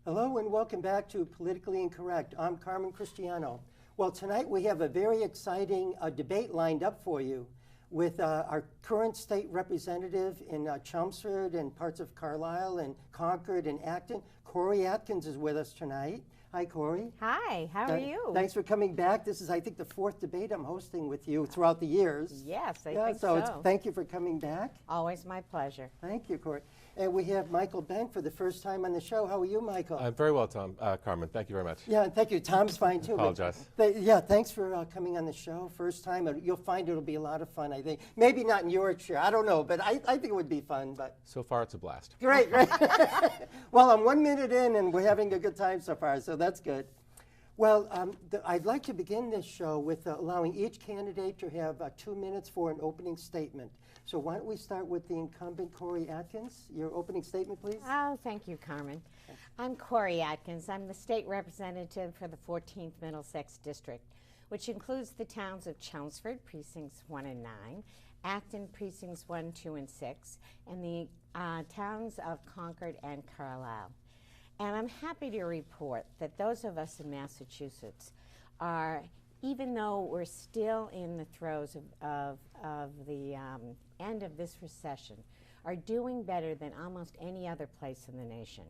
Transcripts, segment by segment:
Hello and welcome back to Politically Incorrect. I'm Carmen Cristiano. Well, tonight we have a very exciting debate lined up for you with our current state representative in Chelmsford and parts of Carlisle and Concord and Acton. Cory Atkins is with us tonight. Hi, Cory. Hi, how are you? Thanks for coming back. This is, I think, the fourth debate I'm hosting with you throughout the years. Yes, I think so. Thank you for coming back. Always my pleasure. Thank you, Cory. And we have Michael Benn for the first time on the show. How are you, Michael? I'm very well, Carmen. Thank you very much. Yeah, and thank you. Tom's fine, too. Apologize. Yeah, thanks for coming on the show. First time. You'll find it'll be a lot of fun, I think. Maybe not in your chair. I don't know, but I think it would be fun. But so far, it's a blast. Great. Well, I'm 1 minute in, and we're having a good time so far, so that's good. Well, I'd like to begin this show with allowing each candidate to have 2 minutes for an opening statement. So why don't we start with the incumbent, Cory Atkins. Your opening statement, please. Oh, thank you, Carmen. I'm Cory Atkins. I'm the state representative for the 14th Middlesex District, which includes the towns of Chelmsford, precincts 1 and 9, Acton, precincts 1, 2, and 6, and the towns of Concord and Carlisle. And I'm happy to report that those of us in Massachusetts are, even though we're still in the throes of the end of this recession, are doing better than almost any other place in the nation.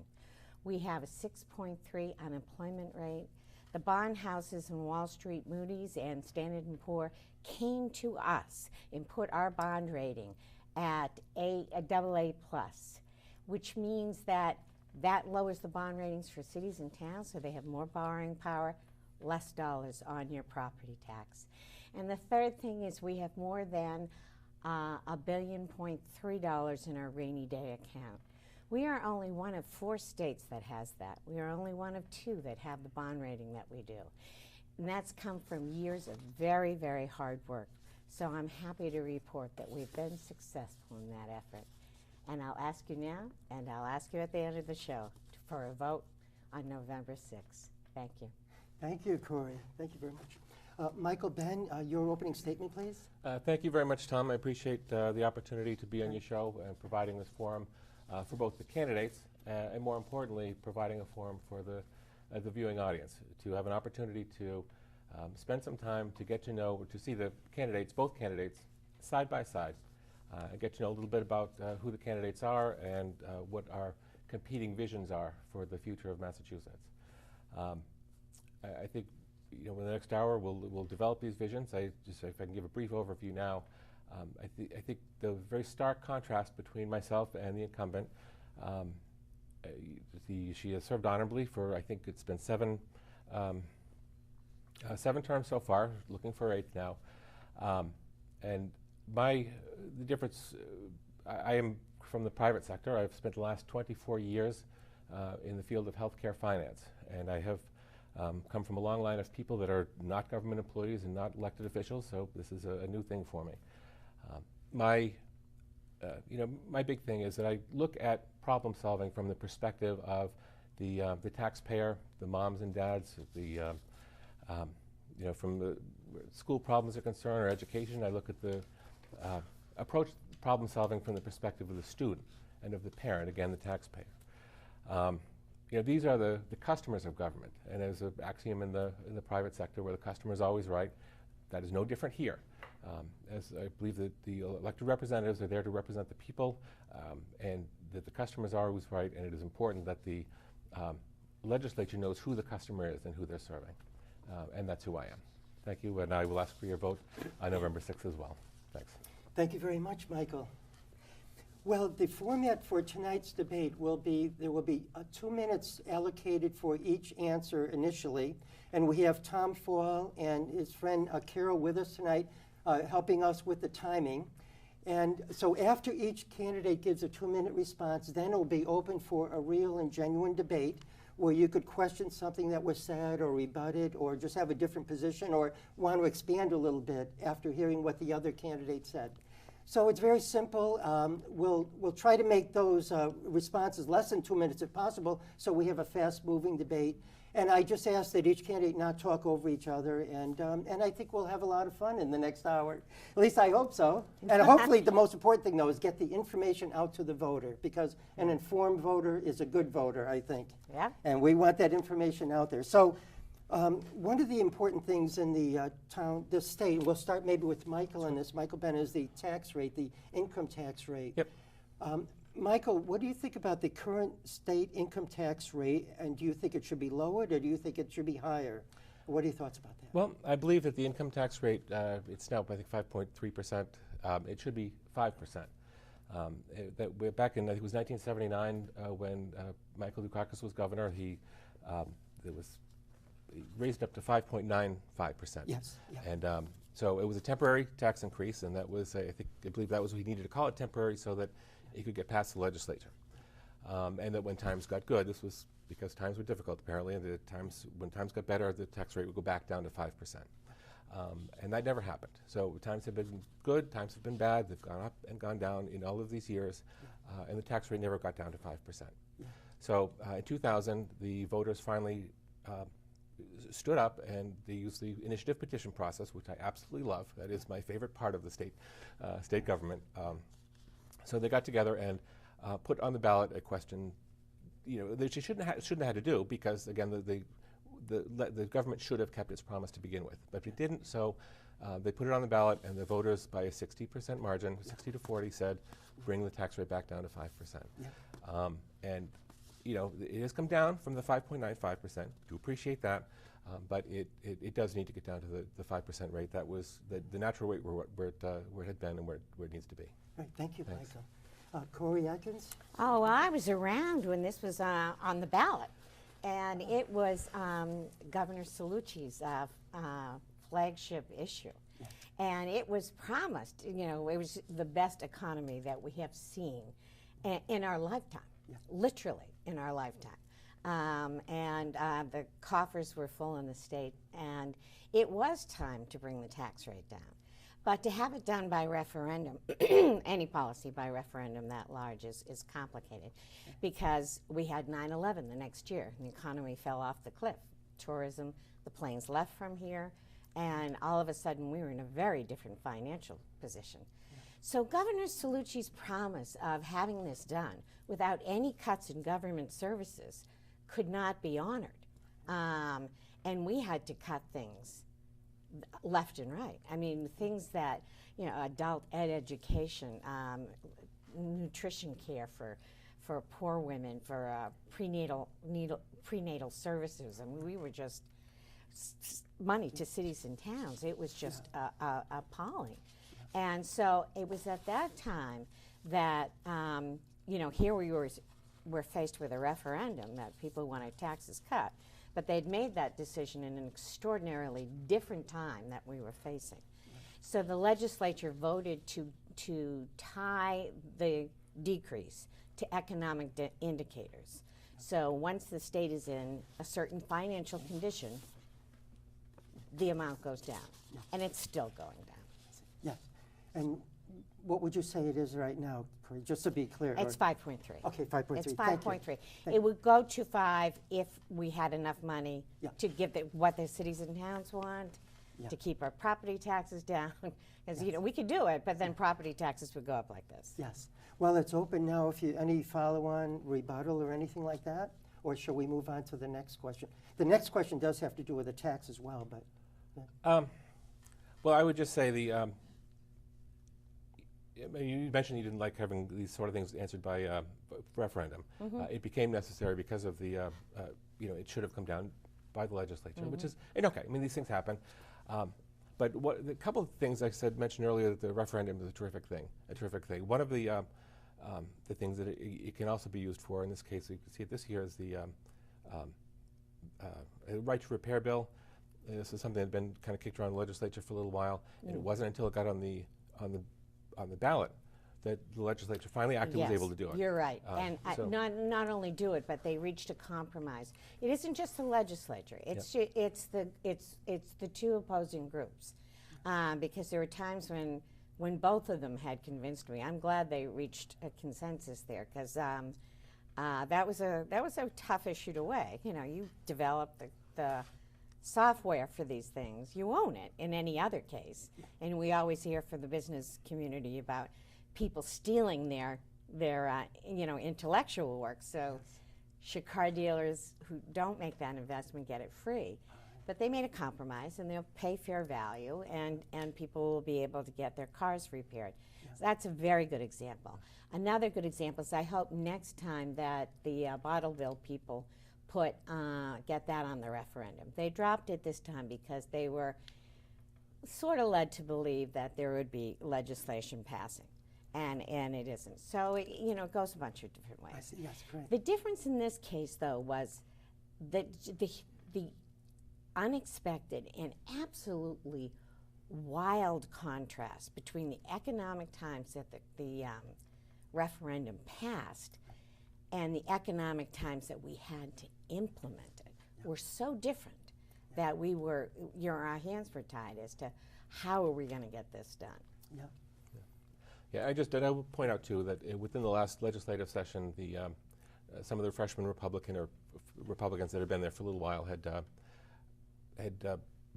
We have a 6.3 unemployment rate. The bond houses in Wall Street, Moody's, and Standard & Poor came to us and put our bond rating at a AA+, which means that lowers the bond ratings for cities and towns, so they have more borrowing power, less dollars on your property tax. And the third thing is we have more than $1.3 billion in our rainy day account. We are only one of 4 states that has that. We are only one of 2 that have the bond rating that we do. And that's come from years of very, very hard work. So I'm happy to report that we've been successful in that effort. And I'll ask you now, and I'll ask you at the end of the show for a vote on November 6th. Thank you. Thank you, Cory. Thank you very much. Michael Benn, your opening statement, please. Thank you very much, Tom. I appreciate the opportunity to be on your show and providing this forum for both the candidates and, more importantly, providing a forum for the viewing audience to have an opportunity to spend some time to get to know, to see the candidates, both candidates, side by side. Get to know a little bit about who the candidates are and what our competing visions are for the future of Massachusetts. I think, in the next hour we'll develop these visions. If I can give a brief overview now, I think the very stark contrast between myself and the incumbent. She has served honorably for, I think it's been 7 terms so far, looking for 8th now, and the difference, I am from the private sector. I've spent the last 24 years in the field of healthcare finance, and I have come from a long line of people that are not government employees and not elected officials, so this is a new thing for me. My big thing is that I look at problem solving from the perspective of the taxpayer, the moms and dads, from the school problems are concerned or education. I look at the approach problem solving from the perspective of the student and of the parent, again, the taxpayer. These are the customers of government, and as an axiom in the private sector where the customer is always right, that is no different here. As I believe that the elected representatives are there to represent the people, and that the customers are always right, and it is important that the legislature knows who the customer is and who they're serving, and that's who I am. Thank you, and I will ask for your vote on November 6th as well. Thanks. Thank you very much, Michael. Well, the format for tonight's debate will be, there will be 2 minutes allocated for each answer initially, and we have Tom Fall and his friend Carol with us tonight helping us with the timing. And so after each candidate gives a 2-minute response, then it will be open for a real and genuine debate where you could question something that was said or rebut it or just have a different position or want to expand a little bit after hearing what the other candidate said. So it's very simple. We'll try to make those responses less than 2 minutes if possible, so we have a fast-moving debate. And I just ask that each candidate not talk over each other, and I think we'll have a lot of fun in the next hour. At least I hope so. And hopefully the most important thing, though, is get the information out to the voter, because an informed voter is a good voter, I think. Yeah. And we want that information out there. So one of the important things in the the state, we'll start maybe with Michael on this. Michael Benn, is the tax rate, the income tax rate. Yep. Michael, what do you think about the current state income tax rate, and do you think it should be lowered, or do you think it should be higher? What are your thoughts about that? Well, I believe that the income tax rate, it's now, I think, 5.3%. It should be 5%. Back in, I think it was 1979, when Michael Dukakis was governor, he raised it up to 5.95%. Yes. Yeah. And so it was a temporary tax increase, and that was, I believe that was what he needed to call it temporary, so that he could get past the legislature. And that when times got good, this was because times were difficult apparently, and when times got better, the tax rate would go back down to 5%. And that never happened. So times have been good, times have been bad, they've gone up and gone down in all of these years, and the tax rate never got down to 5%. Yeah. So in 2000, the voters finally stood up, and they used the initiative petition process, which I absolutely love. That is my favorite part of the state government. So they got together and put on the ballot a question, that you shouldn't have had to do, because again, the government should have kept its promise to begin with, but it didn't. So they put it on the ballot, and the voters, by a 60% margin, 60 to 40, said, bring the tax rate back down to 5%. Yeah. And it has come down from the 5.95%. Do appreciate that, but it does need to get down to the 5% rate. That was the natural rate where it had been and where it needs to be. Right. Thank you, Thanks. Michael. Cory Atkins? Oh, I was around when this was on the ballot, and it was Governor Cellucci's flagship issue. Yeah. And it was promised, it was the best economy that we have seen in our lifetime, literally in our lifetime. And the coffers were full in the state, and it was time to bring the tax rate down. But to have it done by referendum, any policy by referendum that large is complicated, because we had 9/11 the next year, and the economy fell off the cliff. Tourism, the planes left from here, and all of a sudden we were in a very different financial position. So Governor Cellucci's promise of having this done without any cuts in government services could not be honored. And we had to cut things left and right. I mean, things that, adult education, nutrition care for poor women, for prenatal services. I mean, we were just money to cities and towns. It was just appalling. And so it was at that time that, here we were faced with a referendum that people wanted taxes cut. But they'd made that decision in an extraordinarily different time that we were facing. So the legislature voted to tie the decrease to economic indicators. So once the state is in a certain financial condition, the amount goes down. And it's still going down. Yes. And what would you say it is right now, Cory, just to be clear? It's 5.3. Okay, 5.3. It's Thank you. 5.3. It would go to 5 if we had enough money Yeah. to give what the cities and towns want, Yeah. to keep our property taxes down. Because we could do it, but then property taxes would go up like this. Yes. Well, it's open now. If any follow-on rebuttal or anything like that, or shall we move on to the next question? The next question does have to do with the tax as well, but. Well, I would just say you mentioned you didn't like having these sort of things answered by referendum. It became necessary because of the, it should have come down by the legislature, which is, and okay, I mean, these things happen. But a couple of things I mentioned earlier, that the referendum is a terrific thing. One of the things that it can also be used for, in this case, you can see it this year, is the right to repair bill. This is something that had been kind of kicked around the legislature for a little while, and it wasn't until it got on the ballot that the legislature finally actually was able to do it. You're right. And not only do it, but they reached a compromise. It isn't just the legislature. It's the two opposing groups, because there were times when both of them had convinced me. I'm glad they reached a consensus there, because That was a tough issue to weigh. You know, you develop the software for these things, you own it in any other case. And we always hear from the business community about people stealing their intellectual work. So should car dealers who don't make that investment get it free? But they made a compromise, and they'll pay fair value, and people will be able to get their cars repaired. So that's a very good example. Another good example is I hope next time that the Bottleville people get that on the referendum. They dropped it this time because they were sort of led to believe that there would be legislation passing, and it isn't. So it goes a bunch of different ways. I see. Yes, great. The difference in this case, though, was that the unexpected and absolutely wild contrast between the economic times that the referendum passed and the economic times that we had to implement it were so different that our hands were tied as to how are we going to get this done. Yeah. Yeah, I will point out too that within the last legislative session, some of the freshman Republicans that had been there for a little while had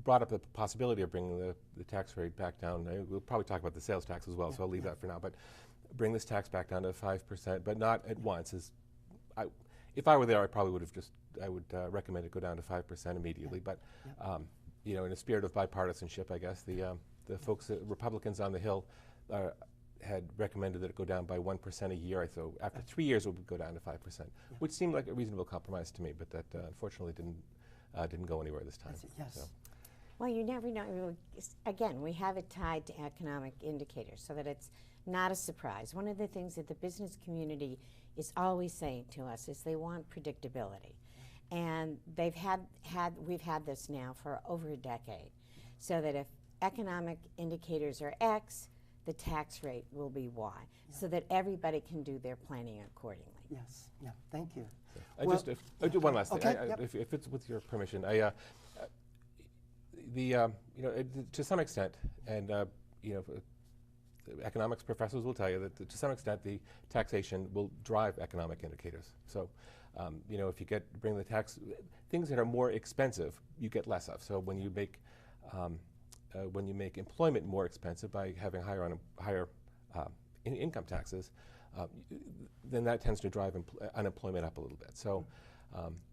brought up the possibility of bringing the tax rate back down. We'll probably talk about the sales tax as well, so I'll leave that for now. But bring this tax back down to 5%, but not at once. If I were there, I probably would have recommend it go down to 5% immediately. But in a spirit of bipartisanship, I guess the folks, Republicans on the Hill, had recommended that it go down by 1% a year. So after 3 years, it would go down to 5%, which seemed like a reasonable compromise to me. But that unfortunately didn't go anywhere this time. Yes. So. Well, you never know. Again, we have it tied to economic indicators so that it's not a surprise. One of the things that the business community is always saying to us is they want predictability. And we've had this now for over a decade, so that if economic indicators are X, the tax rate will be Y, so that everybody can do their planning accordingly. Yes. Yeah. Thank you. I do one last thing. Okay, If it's with your permission, to some extent, and economics professors will tell you that to some extent the taxation will drive economic indicators. So, if you bring the tax, things that are more expensive, you get less of. So when you make employment more expensive by having higher income taxes, then that tends to drive unemployment up a little bit. So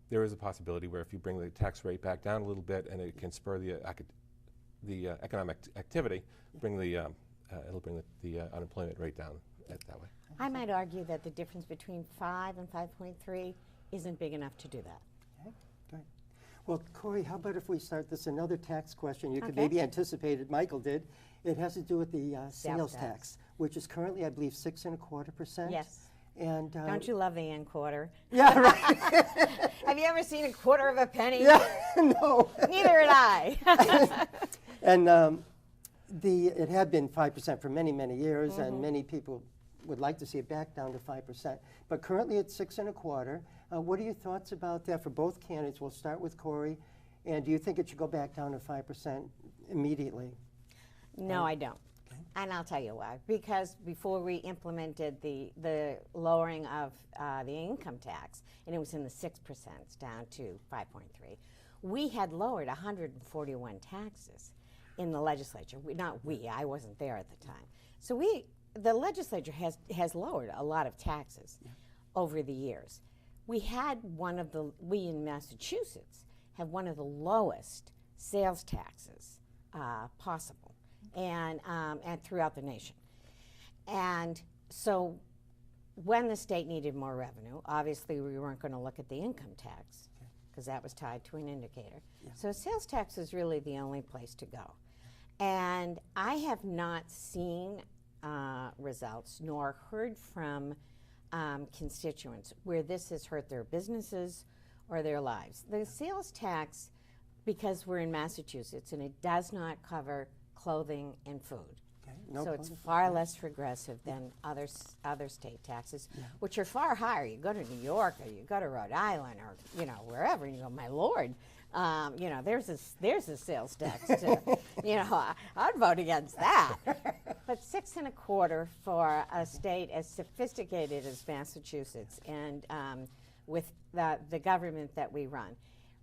there is a possibility where if you bring the tax rate back down a little bit, and it can spur the economic activity, it'll bring the unemployment rate down that way. I might argue that the difference between 5 and 5.3 isn't big enough to do that. Okay, great. Well, Cory, how about if we start this another tax question? You could Okay. maybe anticipate it. Michael did. It has to do with the sales tax. tax, which is currently, I believe, 6.25%. Yes. And Don't you love the end quarter? yeah, right. Have you ever seen a quarter of a penny? Yeah, no. Neither had I. And it had been 5% for many, many years, and many people would like to see it back down to 5%. But currently it's 6.25%. What are your thoughts about that for both candidates? We'll start with Cory. And do you think it should go back down to 5% immediately? No, I don't. Okay. And I'll tell you why. Because before we implemented the lowering of the income tax, and it was in the 6% down to 5.3, we had lowered 141 taxes in the legislature. I wasn't there at the time. So the legislature has lowered a lot of taxes over the years. We in Massachusetts have one of the lowest sales taxes possible, and throughout the nation. And so when the state needed more revenue, obviously we weren't going to look at the income tax because that was tied to an indicator. Yeah. So sales tax is really the only place to go. And I have not seen results nor heard from constituents where this has hurt their businesses or their lives. The sales tax, because we're in Massachusetts and it does not cover clothing and food. Okay. No So it's problem. far less progressive than other state taxes, which are far higher. You go to New York or you go to Rhode Island or wherever, and you go, my Lord, You know, there's a sales tax. You know, I'd vote against that. But 6.25 for a state as sophisticated as Massachusetts, and with the government that we run.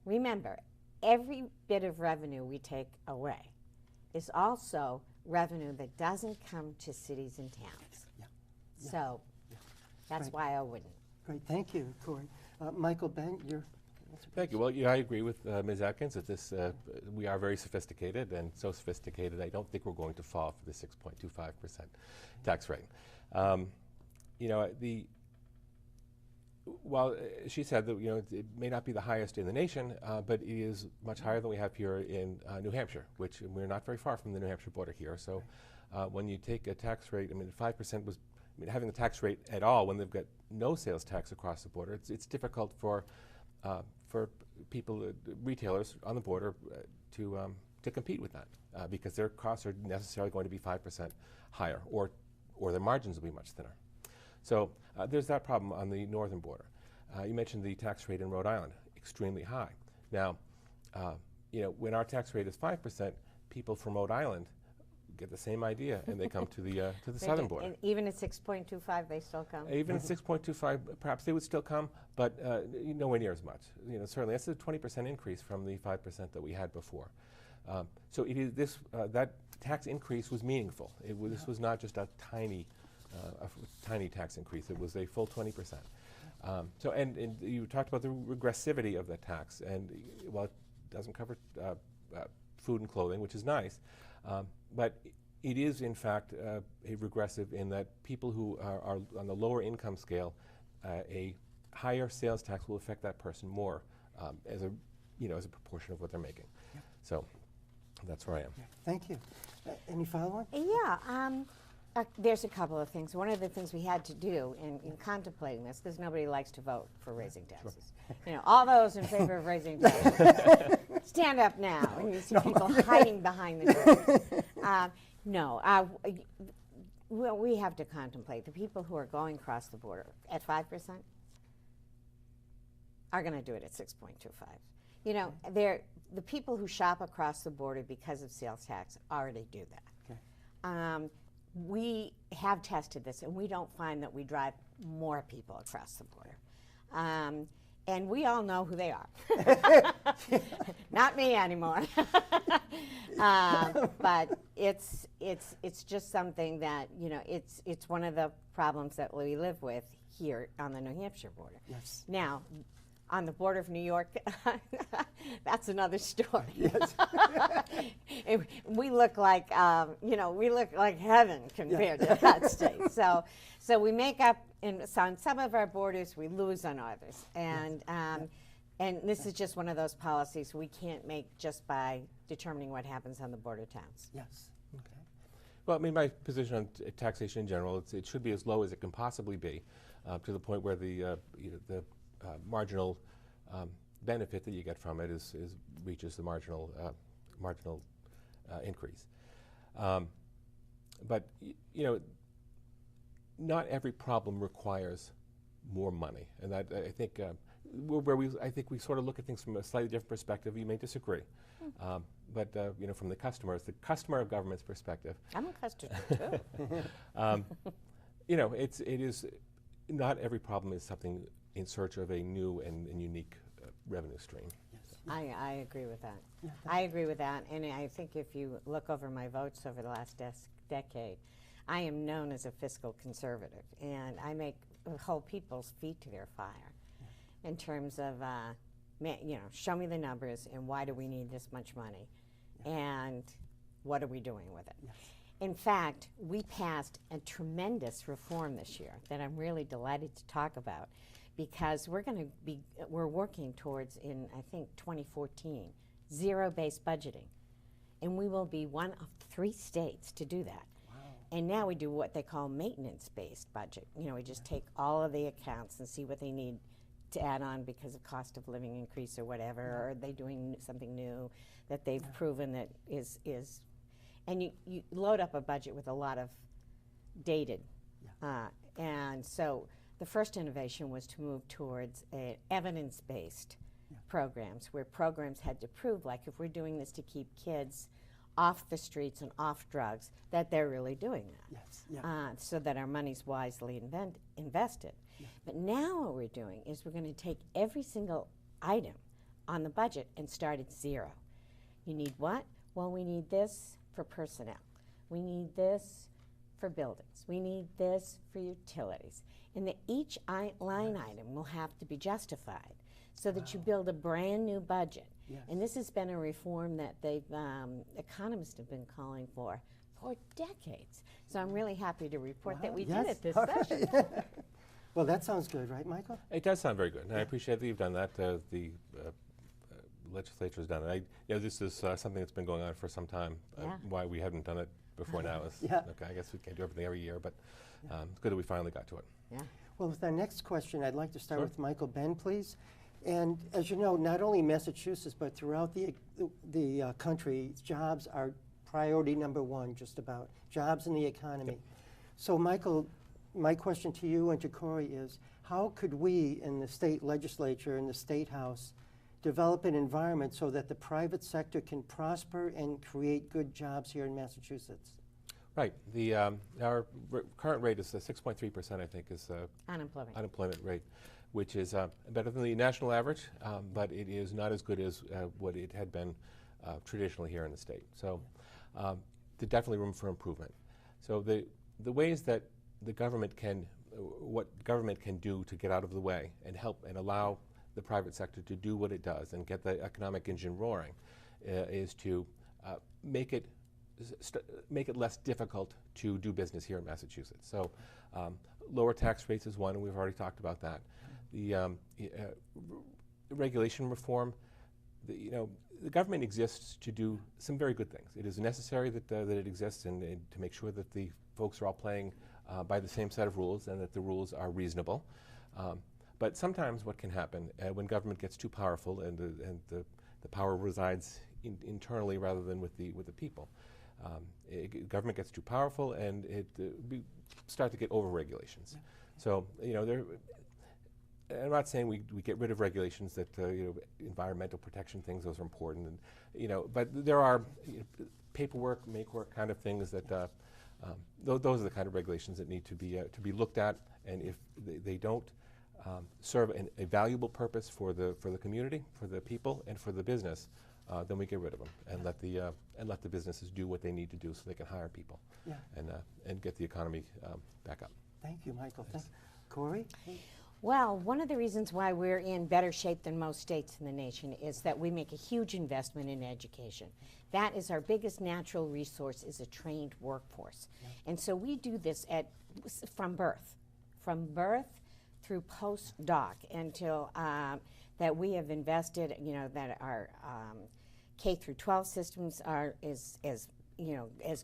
Remember, every bit of revenue we take away is also revenue that doesn't come to cities and towns. Yeah. So that's Right. why I wouldn't. Great, thank you, Cory. Michael Benn, your answer, Thank you. Well, yeah, I agree with Ms. Atkins that this we are very sophisticated, and so sophisticated I don't think we're going to fall for the 6.25% tax rate. You know, while she said that, you know, it may not be the highest in the nation, but it is much higher than we have here in New Hampshire, which we're not very far from the New Hampshire border here. So when you take a tax rate, I mean, 5% was, I mean, having the tax rate at all when they've got no sales tax across the border, it's difficult for people, retailers on the border, to compete with that because their costs are necessarily going to be 5% higher, or their margins will be much thinner. So there's that problem on the northern border. You mentioned the tax rate in Rhode Island, extremely high. Now, you know, when our tax rate is 5%, people from Rhode Island get the same idea, and they come to the southern border. And even at 6.25, they still come. Even at 6.25, perhaps they would still come, but nowhere near as much. You know, certainly that's a 20% increase from the 5% that we had before. So it is this that tax increase was meaningful. This was not just a tiny tax increase. It was a full 20%. So and you talked about the regressivity of the tax, and well, it doesn't cover food and clothing, which is nice. But it is, in fact, a regressive in that people who are on the lower income scale, a higher sales tax will affect that person more as a proportion of what they're making. Yeah. So that's where I am. Yeah. Thank you. Any follow-on? Yeah. There's a couple of things. One of the things we had to do in contemplating this, because nobody likes to vote for raising taxes. Sure. You know, all those in favor of raising taxes, stand up now. And you see people hiding behind the doors. Well, we have to contemplate. The people who are going across the border at 5% are going to do it at 6.25. You know, the people who shop across the border because of sales tax already do that. Okay. We have tested this, and we don't find that we drive more people across the border. And we all know who they are. Not me anymore. But it's just something that, you know, it's one of the problems that we live with here on the New Hampshire border. Yes. Now, on the border of New York, that's another story. Yes. We look like, we look like heaven compared to that state. So we make up on some of our borders, we lose on others. And this is just one of those policies we can't make just by determining what happens on the border towns. Yes. Okay. Well, I mean, my position on taxation in general, it should be as low as it can possibly be, to the point where the marginal benefit that you get from it reaches the marginal increase. But you know, not every problem requires more money, and that I think I think we sort of look at things from a slightly different perspective. You may disagree, but you know, from the customer of government's perspective, I'm a customer too. You know, it is not every problem is something in search of a new and unique revenue stream. Yes. I agree with that. Yeah, I agree with that, and I think if you look over my votes over the last decade, I am known as a fiscal conservative, and I hold people's feet to their fire in terms of, show me the numbers and why do we need this much money, and what are we doing with it? Yes. In fact, we passed a tremendous reform this year that I'm really delighted to talk about, because we're working towards, in I think 2014, zero-based budgeting, and we will be one of 3 states to do that. Wow. And now we do what they call maintenance-based budget. You know, we just take all of the accounts and see what they need to add on because of cost of living increase or whatever, or are they doing something new that they've proven that is. And you load up a budget with a lot of dated. And so the first innovation was to move towards an evidence-based programs, where programs had to prove, like, if we're doing this to keep kids off the streets and off drugs, that they're really doing that. Yes, yeah. So that our money's wisely invested. Yeah. But now what we're doing is we're going to take every single item on the budget and start at zero. You need what? Well, we need this for personnel. We need this for buildings. We need this for utilities. And that each line item will have to be justified so that you build a brand new budget. Yes. And this has been a reform that they've economists have been calling for decades. So I'm really happy to report that we did Yes. it this All right. session. Well, that sounds good, right, Michael? It does sound very good, and I appreciate that you've done that. The legislature has done it. This is something that's been going on for some time. Yeah. Why we haven't done it before now is, Yeah. okay, I guess we can't do everything every year, but it's good that we finally got to it. Yeah. Well, with our next question, I'd like to start Sure. with Michael Benn, please. And as you know, not only Massachusetts, but throughout the country, jobs are priority number one, just about. Jobs in the economy. So, Michael, my question to you and to Cory is, how could we in the state legislature, in the state house, develop an environment so that the private sector can prosper and create good jobs here in Massachusetts? Right. Our current rate is 6.3%, I think, is unemployment rate, which is better than the national average, but it is not as good as what it had been traditionally here in the state. So there's definitely room for improvement. So the ways that the government can, what government can do to get out of the way and help and allow the private sector to do what it does and get the economic engine roaring is to make it less difficult to do business here in Massachusetts. So lower tax rates is one, and we've already talked about that. The regulation reform, the government exists to do some very good things. It is necessary that it exists and to make sure that the folks are all playing by the same set of rules and that the rules are reasonable. But sometimes what can happen when government gets too powerful and the power resides internally rather than with the people. Government gets too powerful and we start to get over-regulations. So, I'm not saying we get rid of regulations that, environmental protection things, those are important, and, but there are paperwork, make-work kind of things that, those are the kind of regulations that need to be looked at, and if they don't serve a valuable purpose for the community, for the people, and for the business, then we get rid of them and let the businesses do what they need to do so they can hire people and get the economy back up. Thank you, Michael. Cory? Well, one of the reasons why we're in better shape than most states in the nation is that we make a huge investment in education. That is our biggest natural resource, is a trained workforce. And so we do this from birth through postdoc until that we have invested, that our K through 12 systems are as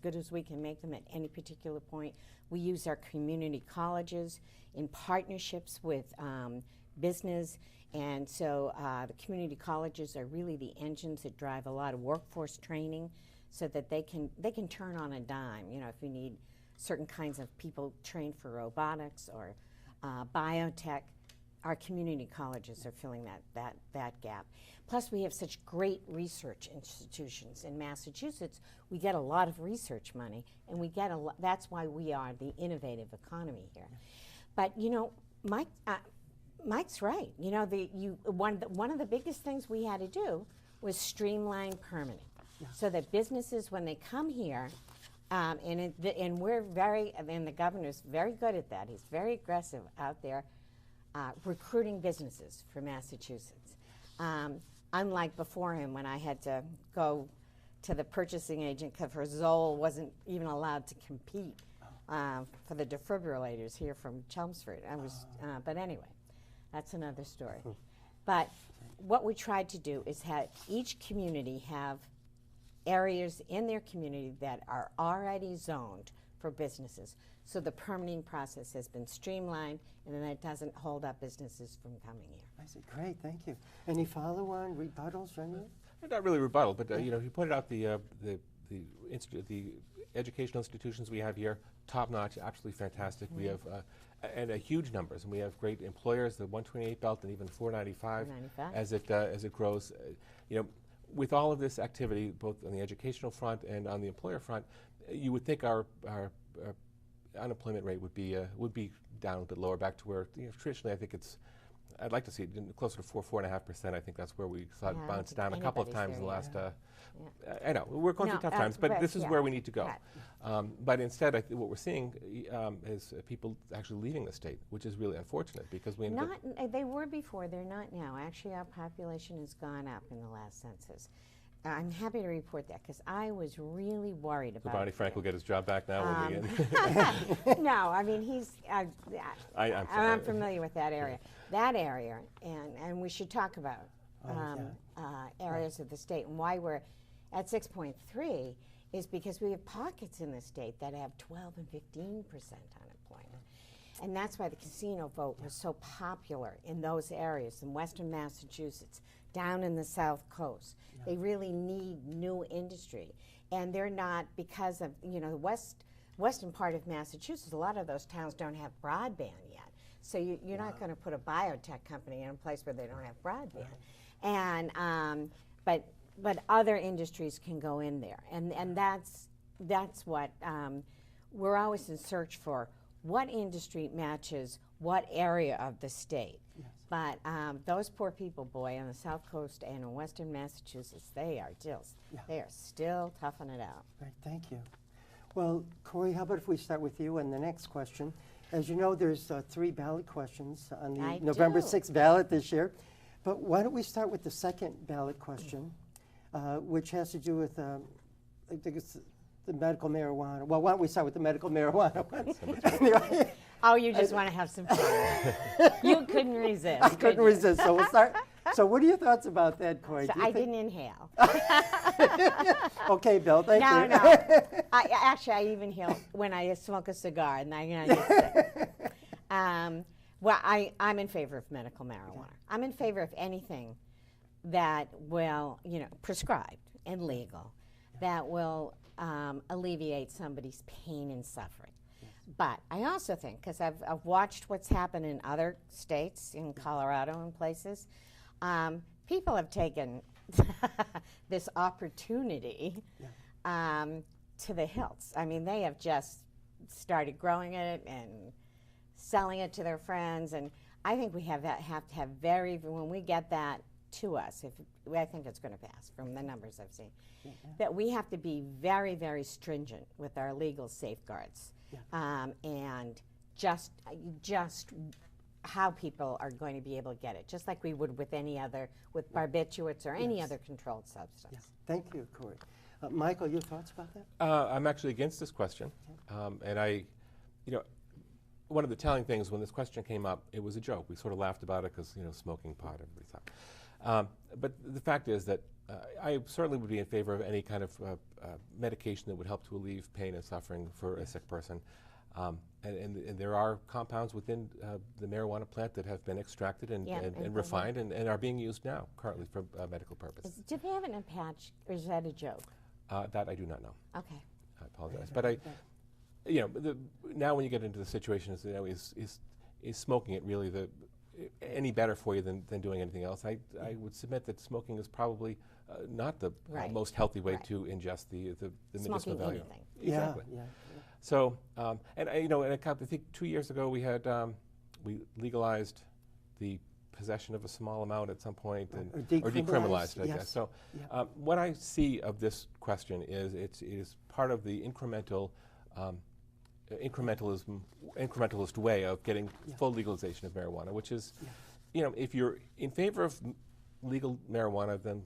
good as we can make them at any particular point. We use our community colleges in partnerships with business, and so the community colleges are really the engines that drive a lot of workforce training, so that they can turn on a dime. If you need certain kinds of people trained for robotics or biotech, our community colleges are filling that gap. Plus, we have such great research institutions in Massachusetts. We get a lot of research money, and we get that's why we are the innovative economy here. But Mike's right. One of the biggest things we had to do was streamline permitting, so that businesses, when they come here, and the governor's very good at that. He's very aggressive out there recruiting businesses for Massachusetts. Unlike before him, when I had to go to the purchasing agent because Zoll wasn't even allowed to compete for the defibrillators here from Chelmsford. But anyway, that's another story. But what we tried to do is have each community have areas in their community that are already zoned for businesses. So the permitting process has been streamlined, and then it doesn't hold up businesses from coming here. I see. Great, thank you. Any follow-on rebuttals from you? Not really rebuttal, but you pointed out the educational institutions we have here. top-notch, absolutely fantastic. We have and huge numbers, and we have great employers, the 128 belt and even 495, 495. As it grows. With all of this activity, both on the educational front and on the employer front, you would think our unemployment rate would be down a bit lower, back to where traditionally I think I'd like to see it closer to 4.5%. I think that's where we saw it bounce down a couple of times in the last. I know we're going through tough times, but this is where we need to go. But instead, what we're seeing is people actually leaving the state, which is really unfortunate because we they were before. They're not now. Actually, our population has gone up in the last census. I'm happy to report that because I was really worried about. So Barney Frank will get his job back now. No, I mean he's. I'm familiar with that area. That area, and we should talk about areas of the state and why we're at 6.3 is because we have pockets in the state that have 12 and 15% unemployment. And that's why the casino vote was so popular in those areas, in western Massachusetts, down in the South Coast. They really need new industry. And they're not, because of, the western part of Massachusetts, a lot of those towns don't have broadband yet. So you're not going to put a biotech company in a place where they don't have broadband. And, but other industries can go in there. And that's what we're always in search for. What industry matches what area of the state? Yes. But those poor people, boy, on the South Coast and in western Massachusetts, they are still toughing it out. Right, thank you. Well, Cory, how about if we start with you on the next question? As you know, there's 3 ballot questions on the November 6th ballot this year. But why don't we start with the second ballot question, which has to do with, I think it's the medical marijuana. Well, why don't we start with the medical marijuana one? Anyway. Oh, you just want to have some fun. You couldn't resist. I couldn't resist, so we'll start. So what are your thoughts about that, Cory? So I didn't inhale. Okay, Bill, thank you. No. I even inhale when I smoke a cigar, and I get sick. Well, I'm in favor of medical marijuana. I'm in favor of anything that will, prescribed and legal, that will alleviate somebody's pain and suffering. But I also think, because I've watched what's happened in other states, in Colorado and places, people have taken this opportunity to the hilts. I mean, they have just started growing it and selling it to their friends, and I think we have to have when we get that to us, I think it's going to pass from the numbers I've seen, that we have to be very, very stringent with our legal safeguards. And just how people are going to be able to get it, just like we would with any other, with barbiturates or any other controlled substance. Yes. Thank you, Cory. Michael, your thoughts about that? I'm actually against this question, and one of the telling things when this question came up, it was a joke. We sort of laughed about it because smoking pot, everybody thought. But the fact is that I certainly would be in favor of any kind of medication that would help to alleviate pain and suffering for a sick person. And there are compounds within the marijuana plant that have been extracted and refined and are being used now currently for medical purposes. Do they have it in a patch, or is that a joke? That I do not know. Okay. I apologize. But now when you get into the situation, is smoking it really any better for you than doing anything else? I would submit that smoking is probably not the most healthy way to ingest the medicinal value. Anything. Exactly. Yeah. So, and I think 2 years ago we had we legalized the possession of a small amount at some point, or decriminalized, I guess. So, what I see of this question is it is part of the incrementalist way of getting full legalization of marijuana, which is, if you're in favor of legal marijuana, then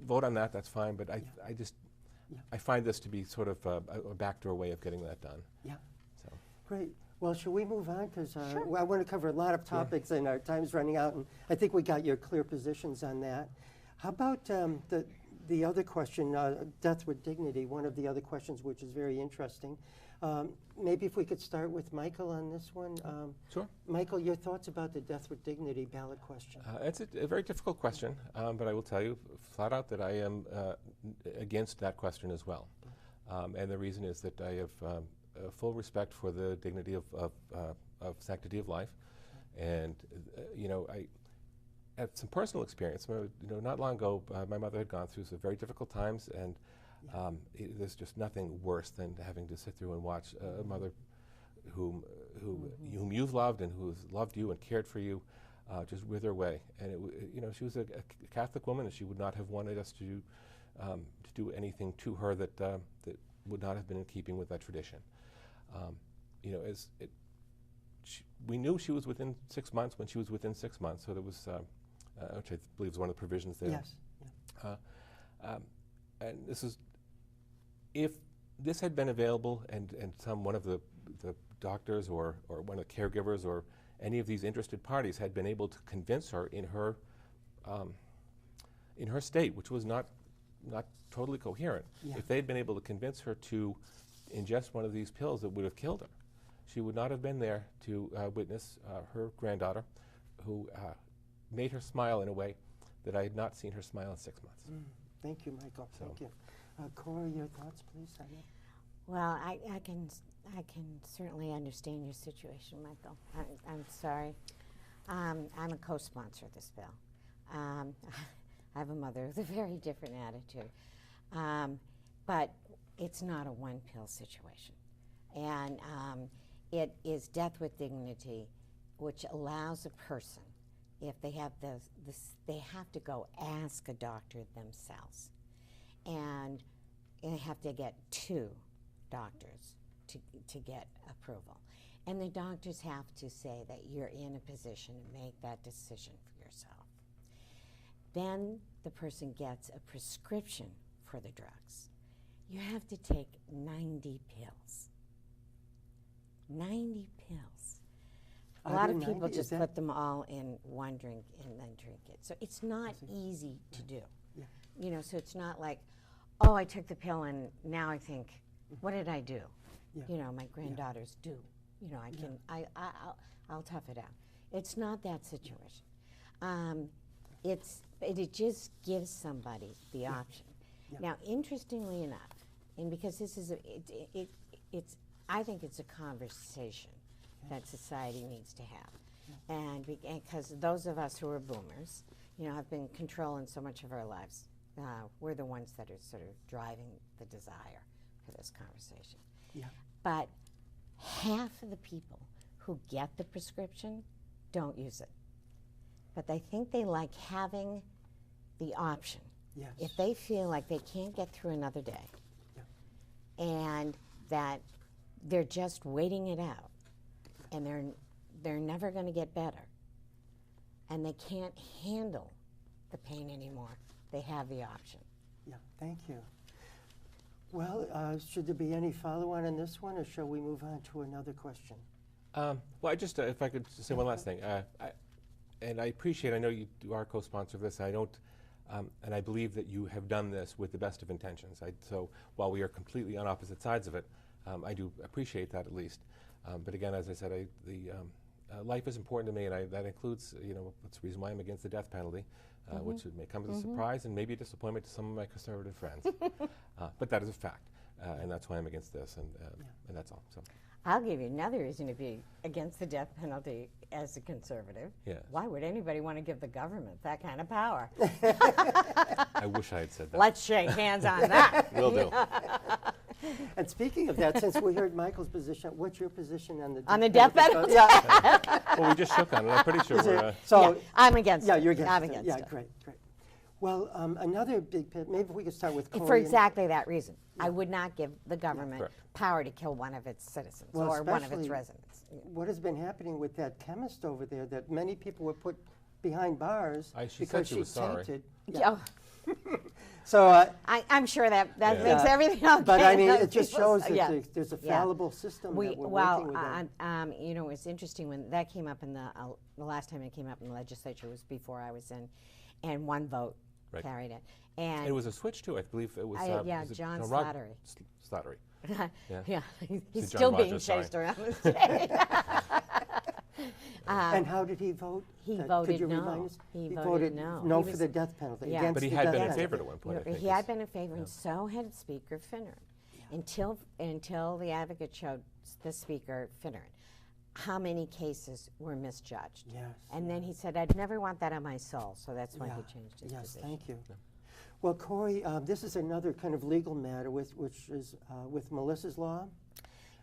vote on that. That's fine. But I find this to be sort of a backdoor way of getting that done. Yeah. So. Great. Well, should we move on? Because I want to cover a lot of topics, and our time's running out, and I think we got your clear positions on that. How about the other question, death with dignity, one of the other questions which is very interesting. Maybe if we could start with Michael on this one. Sure. Michael, your thoughts about the death with dignity ballot question? It's a very difficult question, but I will tell you flat out that I am against that question as well. And the reason is that I have full respect for the dignity of sanctity of life, and I had some personal experience. Not long ago, my mother had gone through some very difficult times, and there's just nothing worse than having to sit through and watch a mother whom you've loved and who's loved you and cared for you just wither away. And she was a Catholic woman, and she would not have wanted us to do anything to her that would not have been in keeping with that tradition. We knew she was within 6 months when she was within 6 months, so there was, which I believe is one of the provisions there. Yes. Yeah. And this is, if this had been available and one of the doctors or one of the caregivers or any of these interested parties had been able to convince her in her state, which was not totally coherent, if they had been able to convince her to ingest one of these pills that would have killed her, she would not have been there to witness her granddaughter, who made her smile in a way that I had not seen her smile in 6 months. Thank you, Michael. Thank you. Cory, your thoughts, please, on that? Well, I can certainly understand your situation, Michael. I'm sorry. I'm a co-sponsor of this bill. I have a mother with a very different attitude. But it's not a one-pill situation. And it is death with dignity, which allows a person, if they have they have to go ask a doctor themselves. And they have to get 2 doctors to get approval. And the doctors have to say that you're in a position to make that decision for yourself. Then the person gets a prescription for the drugs. You have to take 90 pills. 90 pills. A lot of people just put them all in one drink and then drink it. So it's not easy to do. Yeah. So it's not like, oh, I took the pill and now I think, what did I do? Yeah. My granddaughters do. I'll tough it out. It's not that situation. It just gives somebody the option. Yeah. Now, interestingly enough, and because this is I think it's a conversation that society needs to have, and because those of us who are boomers, have been controlling so much of our lives, we're the ones that are sort of driving the desire for this conversation. Yeah. But half of the people who get the prescription don't use it. But they think they like having the option. Yes. If they feel like they can't get through another day, and that they're just waiting it out, and they're never going to get better, and they can't handle the pain anymore, they have the option. Yeah, thank you. Well, should there be any follow-on in this one, or shall we move on to another question? Well, if I could say one last thing, and I appreciate, I know you are co-sponsor of this, I don't, and I believe that you have done this with the best of intentions. So while we are completely on opposite sides of it, I do appreciate that at least. But again, as I said, life is important to me, and that includes, that's the reason why I'm against the death penalty, which may come as a surprise and maybe a disappointment to some of my conservative friends. But that is a fact, and that's why I'm against this, and that's all. So. I'll give you another reason to be against the death penalty as a conservative. Yes. Why would anybody want to give the government that kind of power? I wish I had said that. Let's shake hands on that. Will do. And speaking of that, since we heard Michael's position, what's your position on the death penalty? Yeah. Well, we just shook on it. I'm pretty sure we're... So I'm against it. Yeah, you're against I'm it. against Yeah, it. great. Well, another big pit, maybe we could start with Cory. For exactly that reason. I would not give the government power to kill one of its citizens or one of its residents. What has been happening with that chemist over there, that many people were put behind bars She because said she was sorry. tainted. Yeah. So I'm sure that makes everything okay. But I mean, it just shows that there's a fallible system that we're working with. It's interesting when that came up in the last time it came up in the legislature was before I was in, and one vote carried it. And it was a switch too, I believe it was. John Slattery. Slattery. Yeah, he's John still Rogers, being chased sorry. around the state. And how did he vote? He Could voted you no. remind us? He voted no. no He for the death penalty. Yeah. Against But he the had death been in penalty. favor at one point, I think. He had been in favor, and so had Speaker Finner. until the advocate showed the speaker, Finneran, how many cases were misjudged. Yes. And then he said, I'd never want that on my soul, so that's why he changed his Yes, position. thank you. Well, Cory, this is another kind of legal matter which is with Melissa's Law.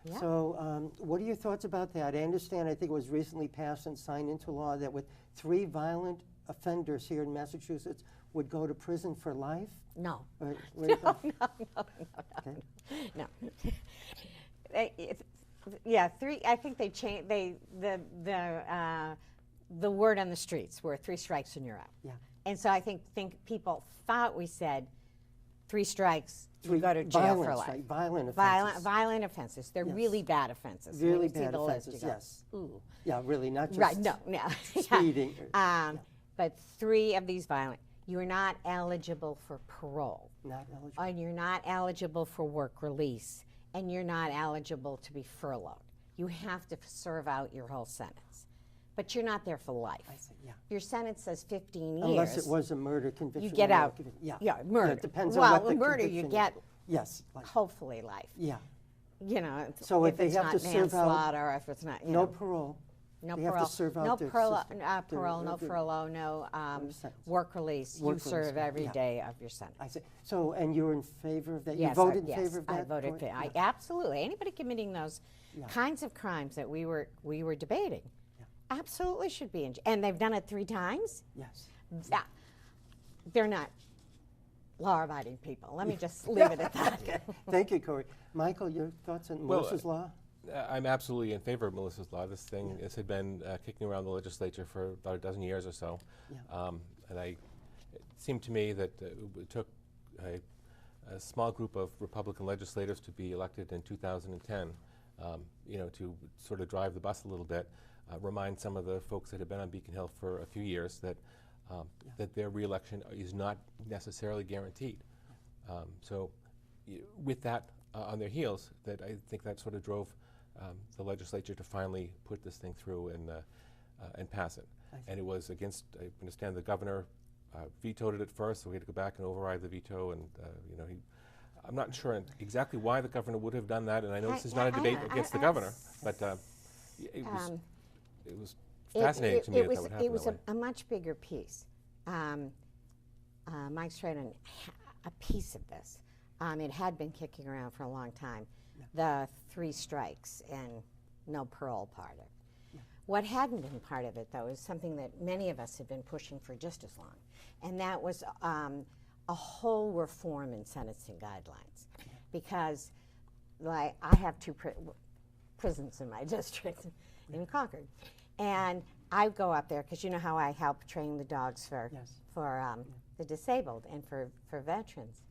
Yeah. So what are your thoughts about that? I understand, I think it was recently passed and signed into law that with 3 violent offenders here in Massachusetts would go to prison for life? No. Or, what do you think? Okay. No. Yeah, 3. I think they changed. The word on the streets were 3 strikes and you're out. Yeah. And so I think people thought we said 3 strikes, you 3 go to jail for violent life. strike- Violent offenses. Violent offenses. They're Yes. really bad offenses. Really When you see bad the list, offenses, you go, yes. Ooh. Yeah, really, not just Right. No. speeding. But 3 of these violent. You are not eligible for parole, Not eligible. and you're not eligible for work release, and you're not eligible to be furloughed. You have to serve out your whole sentence, but you're not there for life. I see, yeah. Your sentence says 15 years. Unless it was a murder conviction. you get or out. Yeah. Yeah, murder. it depends well, on what the murder you conviction get is. Yes. Like, hopefully life. yeah. You know, So if they it's have not to serve out- manslaughter, if it's not, you No know. parole. No They parole. have to serve out no their parole, system- parole, no their- furlough, no sentence. work release. Work you serve release, every yeah. day of your sentence. I see. So, and you're in favor of that? Yes, You voted in yes, favor of that? I voted Cory? for. Yeah. Absolutely. Anybody committing those kinds of crimes that we were debating, absolutely should be in. And they've done it 3 times. Yes. Yeah. They're not law-abiding people. Let me just leave it at that. Okay. Thank you, Cory. Michael, your thoughts on Well, Melissa's Law? I'm absolutely in favor of Melissa's Law. This had been kicking around the legislature for about a dozen years or so. Yeah. And it seemed to me that it took a small group of Republican legislators to be elected in 2010, to sort of drive the bus a little bit, remind some of the folks that have been on Beacon Hill for a few years that their reelection is not necessarily guaranteed. With that on their heels, that I think that sort of drove the legislature to finally put this thing through and pass it. And it was against, I understand the governor vetoed it at first, so we had to go back and override the veto. And I'm not sure exactly why the governor would have done that. And I know this is not a debate against the governor, but it was fascinating to me that would happen It was that way. a much bigger piece. Mike's trying to a piece of this. It had been kicking around for a long time. The 3 strikes and no parole part of it. What hadn't been part of it, though, is something that many of us have been pushing for just as long, and that was a whole reform in sentencing guidelines. Because, like, I have 2 prisons in my district in Concord, and I go up there because you know how I help train the dogs for the disabled and for veterans.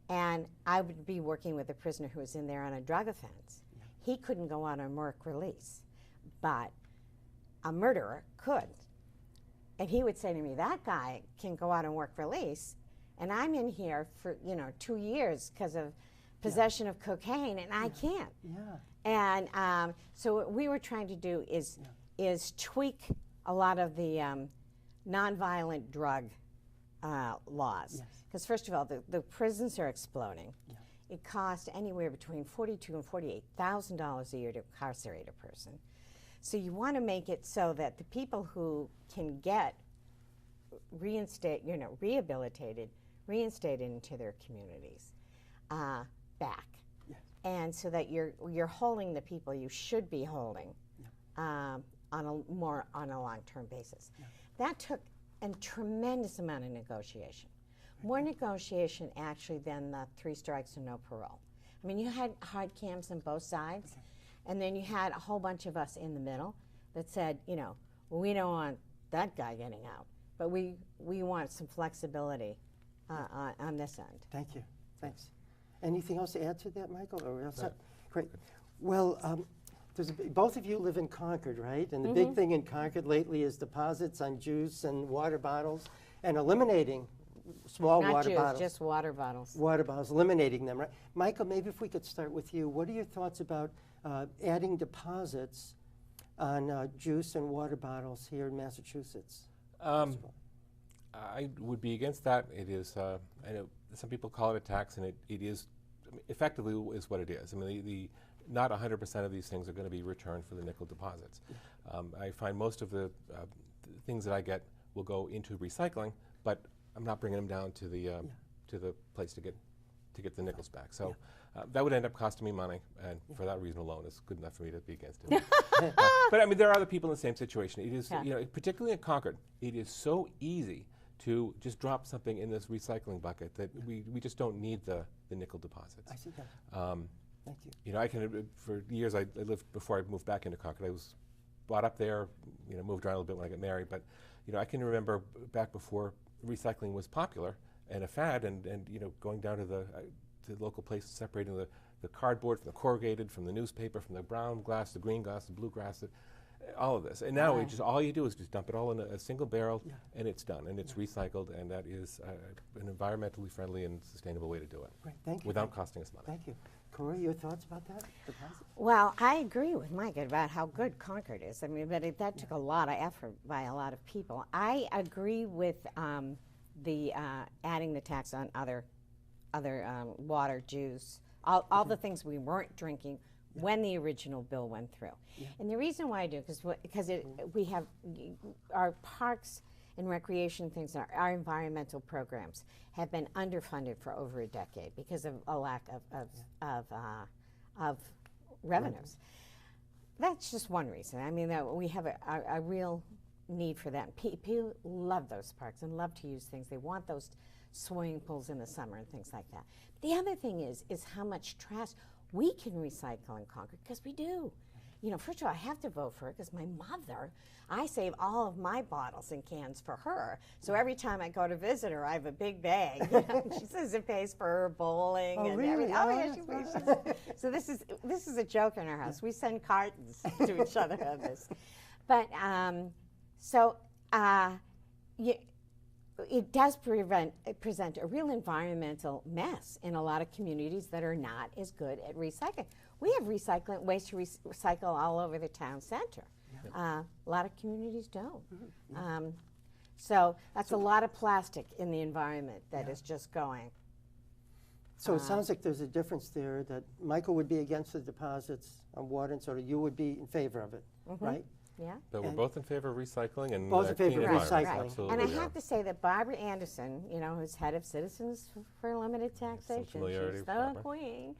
And I would be working with a prisoner who was in there on a drug offense. He couldn't go out on work release, but a murderer could. And he would say to me, that guy can go out on work release, and I'm in here for 2 years because of possession of cocaine, and I can't. Yeah. And so what we were trying to do is tweak a lot of the nonviolent drug laws. Because first of all, the prisons are exploding. It costs anywhere between $42,000 and $48,000 a year to incarcerate a person. So you want to make it so that the people who can get rehabilitated, reinstated into their communities, back, and so that you're holding the people you should be holding on a long-term basis. That took a tremendous amount of negotiation. More negotiation, actually, than the 3 strikes and no parole. I mean, you had hard cams on both sides, and then you had a whole bunch of us in the middle that said, we don't want that guy getting out, but we want some flexibility on this end. Thank you. Thanks. Anything else to add to that, Michael? Or else great. Well, both of you live in Concord, right? And the big thing in Concord lately is deposits on juice and water bottles and eliminating small water bottles. Just water bottles. Water bottles, eliminating them, right? Michael, maybe if we could start with you. What are your thoughts about adding deposits on juice and water bottles here in Massachusetts? I would be against that. It is, I know some people call it a tax, and it is effectively is what it is. I mean, not 100% of these things are going to be returned for the nickel deposits. I find most of the things that I get will go into recycling, but I'm not bringing them down to the place to get the nickels back. So that would end up costing me money, and for that reason alone, it's good enough for me to be against it. But I mean, there are other people in the same situation. It is, particularly in Concord, it is so easy to just drop something in this recycling bucket that we just don't need the nickel deposits. I see that. Thank you. You know, I can, for years I lived, before I moved back into Concord, I was brought up there, moved around a little bit when I got married, but I can remember back before recycling was popular and a fad, and going down to the local place, separating the cardboard from the corrugated, from the newspaper, from the brown glass, the green glass, the blue glass, all of this. And now it just, all you do is just dump it all in a single barrel, and it's done, and it's recycled, and that is an environmentally friendly and sustainable way to do it. Great, thank you. Without costing us money. Thank you. Cory, your thoughts about that? Well, I agree with Mike about how good Concord is. I mean, but that took a lot of effort by a lot of people. I agree with the adding the tax on other water, juice, all the things we weren't drinking when the original bill went through. And the reason why I do, because we have our parks and recreation things, our environmental programs have been underfunded for over a decade because of a lack of revenues. That's just one reason. I mean, we have a real need for that. People love those parks and love to use things. They want those swimming pools in the summer and things like that. The other thing is how much trash we can recycle in Concord, because we do. First of all, I have to vote for it because my mother, I save all of my bottles and cans for her. So every time I go to visit her, I have a big bag. She says it pays for her bowling and really? everything. So this is a joke in our house. We send cartons to each other on this. But it does present a real environmental mess in a lot of communities that are not as good at recycling. We have ways to recycle all over the town center. A lot of communities don't. So that's a lot of plastic in the environment that is just going. So it sounds like there's a difference there, that Michael would be against the deposits on water and soda. You would be in favor of it, right? Yeah. But we're both in favor of recycling and both in favor clean of environment. recycling. Absolutely, And I have to say that Barbara Anderson, who's head of Citizens for Limited Taxation, familiarity she's with the Barbara. queen,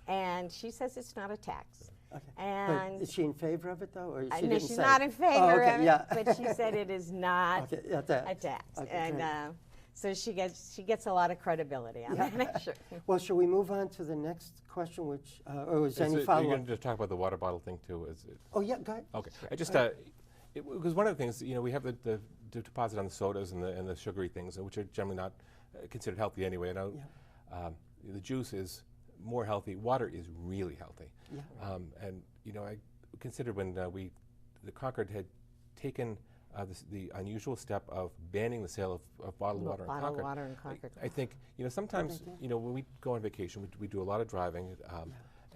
and she says it's not a tax. Okay. And but is she in favor of it, though? Or she no, didn't she's say? not in favor of it, yeah. but she said it is not Okay, a tax. Okay, And great. so she gets a lot of credibility on that issue. Well, shall we move on to the next question, which, or is there any You're follow-up? going to talk about the water bottle thing too? Oh, yeah, go ahead. Okay. I just, because one of the things, we have the deposit on the sodas and the sugary things, which are generally not considered healthy anyway. The juice is more healthy. Water is really healthy. Yeah. And I considered when the Concord had taken the unusual step of banning the sale of bottled water in Concord. Bottled water in Concord. I think sometimes when we go on vacation, we do a lot of driving,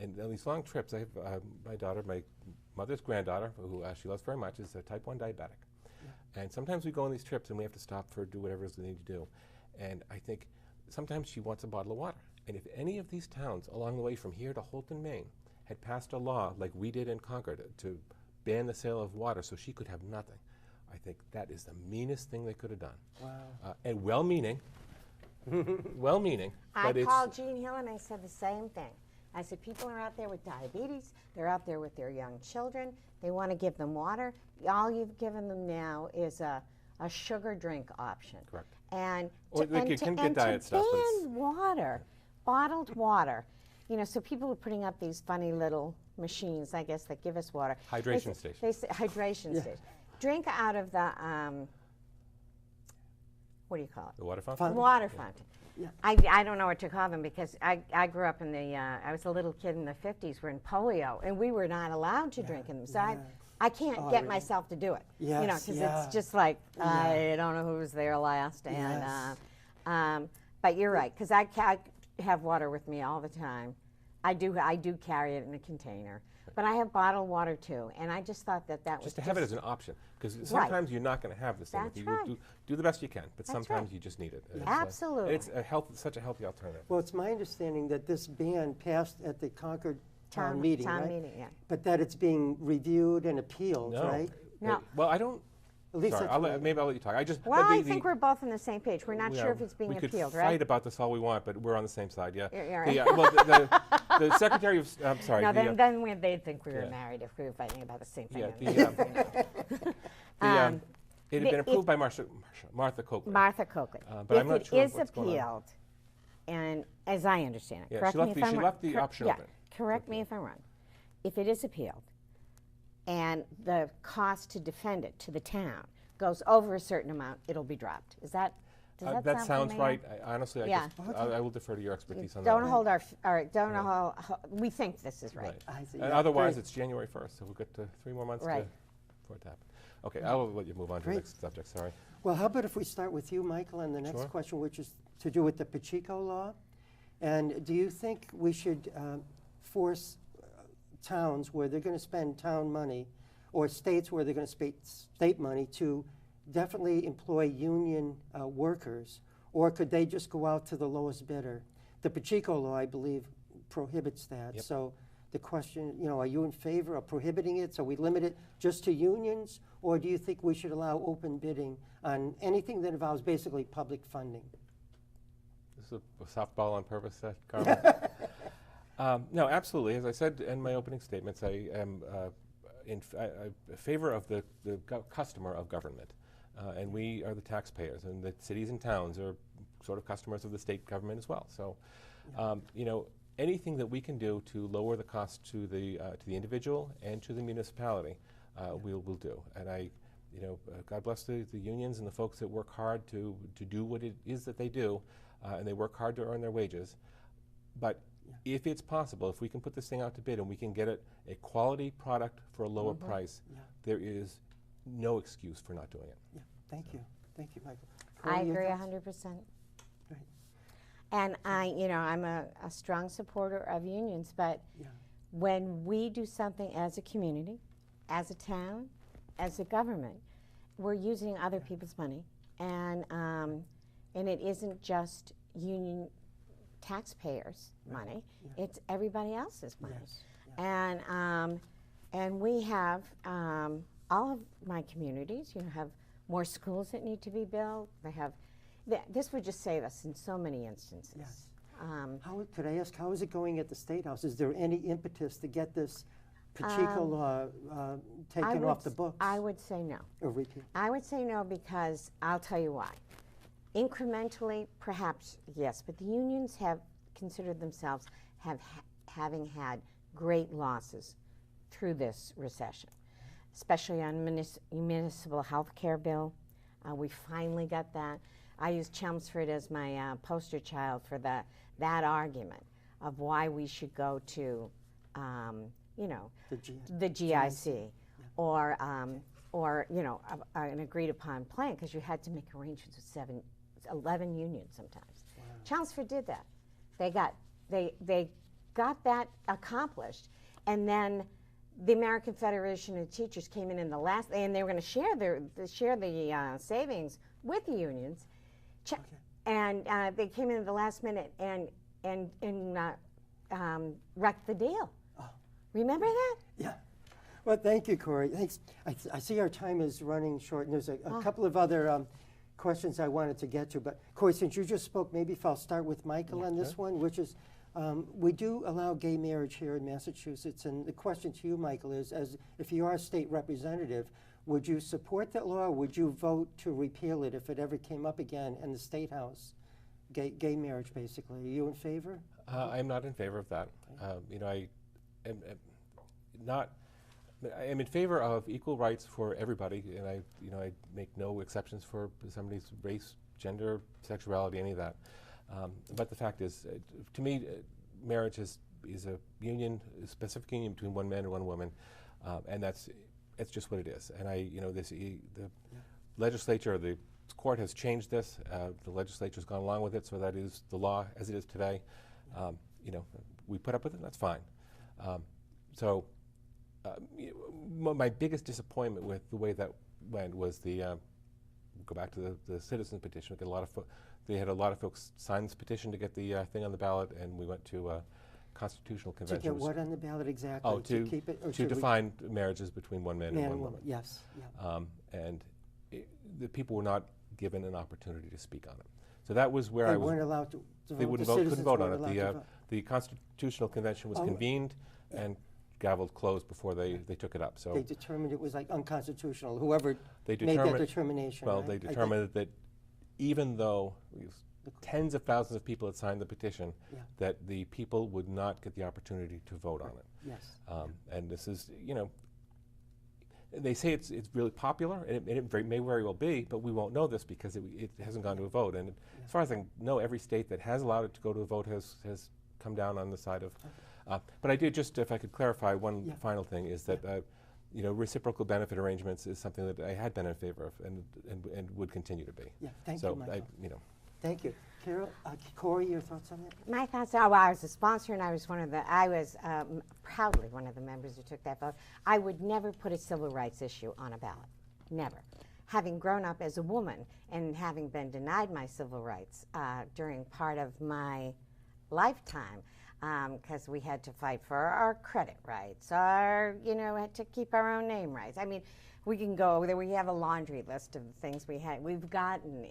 and on these long trips, I have my daughter, my mother's granddaughter, who she loves very much, is a type 1 diabetic. And sometimes we go on these trips and we have to stop for do whatever it is we need to do. And I think sometimes she wants a bottle of water. And if any of these towns along the way from here to Houlton, Maine, had passed a law like we did in Concord to ban the sale of water so she could have nothing, I think that is the meanest thing they could have done. Wow. And well-meaning, well-meaning. I but called Jean Hill and I said the same thing. I said, people are out there with diabetes. They're out there with their young children. They want to give them water. All you've given them now is a sugar drink option. Correct. And Or to, they and can to, get and diet to stuff, but it's- ban water, bottled water. So people are putting up these funny little machines, I guess, that give us water. Hydration station. They say hydration station. Drink out of the, what do you call it? The water fountain? Water fountain. Yeah. I don't know what to call them because I grew up in the, I was a little kid in the 50s when polio, and we were not allowed to drink in them. So I can't get really? myself to do it. Yes, Because yeah. it's just like, I don't know who was there last. And Yes. But you're right, because I have water with me all the time. I do carry it in a container. But I have bottled water too, and I just thought that was Just to have it as an option, because sometimes you're not going to have this thing. That's You right. do the best you can, but That's sometimes right. you just need it. And Absolutely. it's such a healthy alternative. Well, it's my understanding that this ban passed at the Concord town meeting, Town right? meeting, yeah. But that it's being reviewed and appealed, No. right? No. Well, I don't. At least Sorry, that's what I- maybe I'll let you talk. Well, I think we're both on the same page. We're not we sure are- if it's being we appealed, could right? fight about this all we want, but we're on the same side. Yeah. Yeah, Well, the Secretary of I'm sorry. No, the, then they'd think we were yeah. married if we were fighting about the same thing. Yeah, it had been approved by Martha Copeland. Martha Coakley. But If I'm not it sure is what's going on. appealed, and as I understand it, Yeah, correct she me left if the- I'm she wrong. left the option yeah, open. correct me if I'm wrong. If it is appealed, and the cost to defend it to the town goes over a certain amount, it'll be dropped. Does that That sound sounds familiar? right. Honestly, Yeah. I will defer to your expertise on Don't that. hold don't hold, we think this is right. I see. And Yeah, otherwise, great. it's January 1st, so we've got 3 more months Right. for it to happen. Okay, I'll let you move on to the Great. next subject. Sorry. Well, how about if we start with you, Michael, and the next Sure. question, which is to do with the Pacheco law? And do you think we should force towns where they're going to spend town money, or states where they're going to spend state money, to definitely employ union workers, or could they just go out to the lowest bidder? The Pacheco law, I believe, prohibits that. Yep. So the question, are you in favor of prohibiting it? So we limit it just to unions, or do you think we should allow open bidding on anything that involves basically public funding? This is a softball on purpose, Carmen. No, absolutely. As I said in my opening statements, I am in favor of the customer of government. And we are the taxpayers, and the cities and towns are sort of customers of the state government as well. So, anything that we can do to lower the cost to the individual and to the municipality, we'll do. And God bless the unions and the folks that work hard to do what it is that they do, and they work hard to earn their wages. But if it's possible, if we can put this thing out to bid and we can get it a quality product for a lower price, there is no excuse for not doing it. Yeah, thank you, Michael. I Cory, your agree thoughts? 100%. Right. And I'm a strong supporter of unions, but Yeah. when we do something as a community, as a town, as a government, we're using other people's money, and it isn't just union taxpayers' money; it's everybody else's money. Yes. Yeah. And we have all of my communities, have more schools that need to be built. They have. This would just save us in so many instances. Yes. Could I ask, how is it going at the State House? Is there any impetus to get this Pacheco law taken off the books? I would say no. Or repeat? I would say no because I'll tell you why. Incrementally, perhaps yes, but the unions have considered themselves having had great losses through this recession, especially on municipal health care bill. We finally got that. I used Chelmsford as my poster child for that argument of why we should go to, the GIC, or an agreed upon plan, because you had to make arrangements with 11 unions sometimes. Wow. Chelmsford did that. They got that accomplished, and then the American Federation of Teachers came in the last, and they were going to share the savings with the unions, and they came in at the last minute and wrecked the deal. Oh. Remember that? Yeah. Well, thank you, Cory. Thanks. I see our time is running short, and there's a couple of other questions I wanted to get to. But, Cory, since you just spoke, maybe if I'll start with Michael on this one, which is, we do allow gay marriage here in Massachusetts. And the question to you, Michael, is, if you are a state representative, would you support that law, or would you vote to repeal it if it ever came up again in the State House? Gay marriage, basically. Are you in favor? I'm not in favor of that. I am in favor of equal rights for everybody, and I make no exceptions for somebody's race, gender, sexuality, any of that. But the fact is, to me, marriage is a union, a specific union between one man and one woman, and it's just what it is. And the legislature, the court has changed this. The legislature's gone along with it, so that is the law as it is today. We put up with it. That's fine. So my biggest disappointment with the way that went was go back to the citizens petition. They had a lot of folks sign this petition to get the thing on the ballot, and we went to constitutional To convention. get what on the ballot exactly? Oh, to keep it, or to define marriages between one man and one woman. Yes. Yeah. And the people were not given an opportunity to speak on it. So that was where They I was. weren't allowed to vote. They wouldn't The vote, couldn't citizens vote on weren't allowed to it. vote. The constitutional convention was Oh, convened and gaveled closed before they took it up. So They determined it was like unconstitutional, whoever they made that determined. determination. Well, right? they I think- determined that even though tens of thousands of people had signed the petition, Yeah. that the people would not get the opportunity to vote on it. Yes. And this is, they say it's really popular, and it may very well be, but we won't know this because it hasn't gone to a vote. And as far as I know, every state that has allowed it to go to a vote has come down on the side of. But I did just, if I could clarify one final thing, is that reciprocal benefit arrangements is something that I had been in favor of and would continue to be. Yeah, thank so you, Michael. Thank you. Carol, Cory, your thoughts on that? My thoughts are, well, I was a sponsor, and I was proudly one of the members who took that vote. I would never put a civil rights issue on a ballot, never. Having grown up as a woman and having been denied my civil rights during part of my lifetime, because we had to fight for our credit rights, had to keep our own name rights. I mean, we can go there. We have a laundry list of the things we've gotten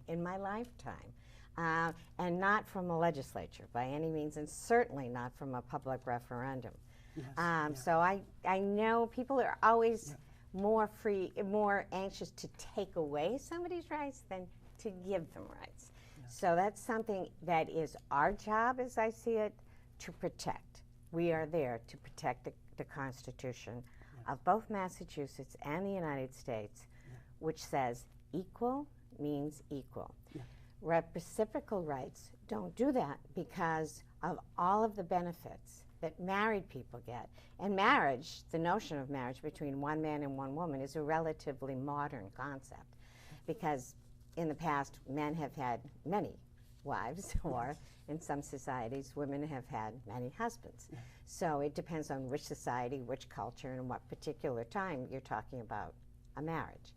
in my lifetime, and not from a legislature by any means, and certainly not from a public referendum. Yes, So I know people are always more anxious to take away somebody's rights than to give them rights. So that's something that is our job, as I see it, to protect. We are there to protect the Constitution of both Massachusetts and the United States, which says equal means equal. Reciprocal rights don't do that because of all of the benefits that married people get. And marriage, the notion of marriage between one man and one woman, is a relatively modern concept because in the past, men have had many wives, or in some societies, women have had many husbands. So it depends on which society, which culture, and what particular time you're talking about a marriage.